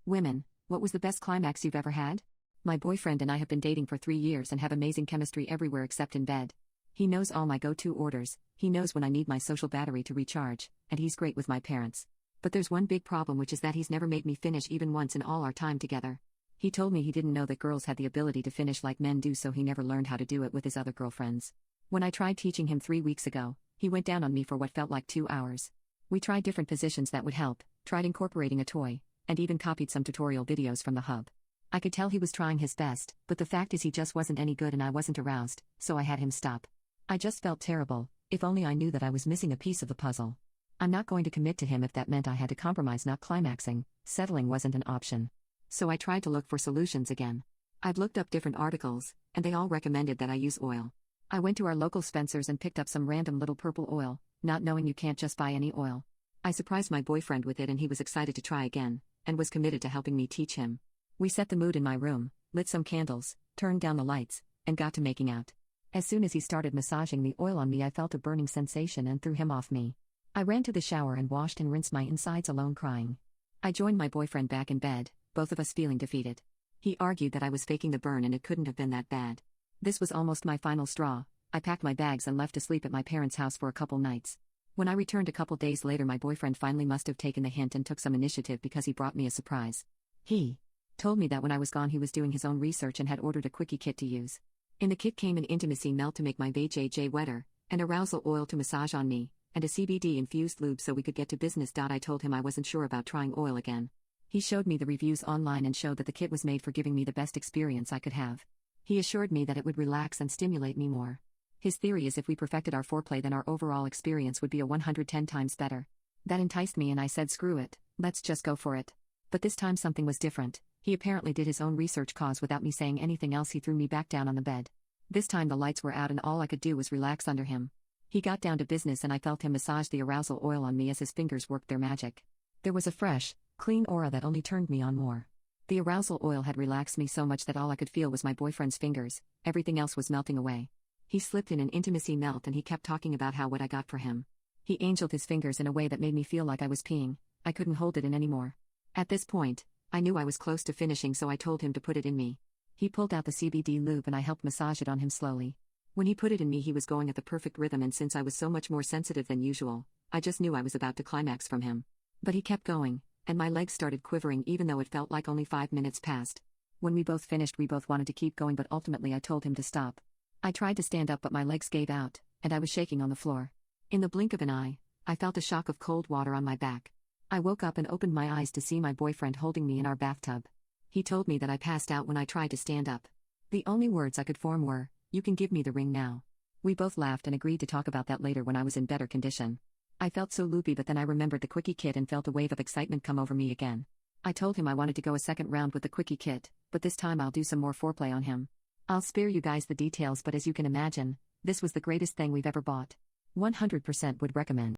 Women, what was the best climax you've ever had? My boyfriend and I have been dating for 3 years and have amazing chemistry everywhere except in bed. He knows all my go-to orders, he knows when I need my social battery to recharge, and he's great with my parents. But there's one big problem, which is that he's never made me finish even once in all our time together. He told me he didn't know that girls had the ability to finish like men do, so he never learned how to do it with his other girlfriends. When I tried teaching him 3 weeks ago, he went down on me for what felt like 2 hours. We tried different positions that would help, tried incorporating a toy, and even copied some tutorial videos from the hub. I could tell he was trying his best, but the fact is he just wasn't any good and I wasn't aroused, so I had him stop. I just felt terrible. If only I knew that I was missing a piece of the puzzle. I'm not going to commit to him if that meant I had to compromise not climaxing. Settling wasn't an option. So I tried to look for solutions again. I've looked up different articles, and they all recommended that I use oil. I went to our local Spencer's and picked up some random little purple oil, not knowing you can't just buy any oil. I surprised my boyfriend with it and he was excited to try again, and was committed to helping me teach him. We set the mood in my room, lit some candles, turned down the lights, and got to making out. As soon as he started massaging the oil on me, I felt a burning sensation and threw him off me. I ran to the shower and washed and rinsed my insides alone, crying. I joined my boyfriend back in bed, both of us feeling defeated. He argued that I was faking the burn and it couldn't have been that bad. This was almost my final straw. I packed my bags and left to sleep at my parents' house for a couple nights. When I returned a couple days later, my boyfriend finally must have taken the hint and took some initiative because he brought me a surprise. He told me that when I was gone he was doing his own research and had ordered a quickie kit to use. In the kit came an intimacy melt to make my vajayjay wetter, an arousal oil to massage on me, and a CBD-infused lube so we could get to business. I told him I wasn't sure about trying oil again. He showed me the reviews online and showed that the kit was made for giving me the best experience I could have. He assured me that it would relax and stimulate me more. His theory is if we perfected our foreplay, then our overall experience would be a 110 times better. That enticed me and I said screw it, let's just go for it. But this time something was different. He apparently did his own research cause without me saying anything else. He threw me back down on the bed. This time the lights were out and all I could do was relax under him. He got down to business and I felt him massage the arousal oil on me as his fingers worked their magic. There was a fresh, clean aura that only turned me on more. The arousal oil had relaxed me so much that all I could feel was my boyfriend's fingers, everything else was melting away. He slipped in an intimacy melt and he kept talking about what I got for him. He angeled his fingers in a way that made me feel like I was peeing. I couldn't hold it in anymore. At this point, I knew I was close to finishing, so I told him to put it in me. He pulled out the CBD lube and I helped massage it on him slowly. When he put it in me, he was going at the perfect rhythm, and since I was so much more sensitive than usual, I just knew I was about to climax from him. But he kept going, and my legs started quivering even though it felt like only 5 minutes passed. When we both finished, we both wanted to keep going, but ultimately I told him to stop. I tried to stand up but my legs gave out, and I was shaking on the floor. In the blink of an eye, I felt a shock of cold water on my back. I woke up and opened my eyes to see my boyfriend holding me in our bathtub. He told me that I passed out when I tried to stand up. The only words I could form were, "You can give me the ring now." We both laughed and agreed to talk about that later when I was in better condition. I felt so loopy, but then I remembered the quickie kit and felt a wave of excitement come over me again. I told him I wanted to go a second round with the quickie kit, but this time I'll do some more foreplay on him. I'll spare you guys the details, but as you can imagine, this was the greatest thing we've ever bought. 100% would recommend.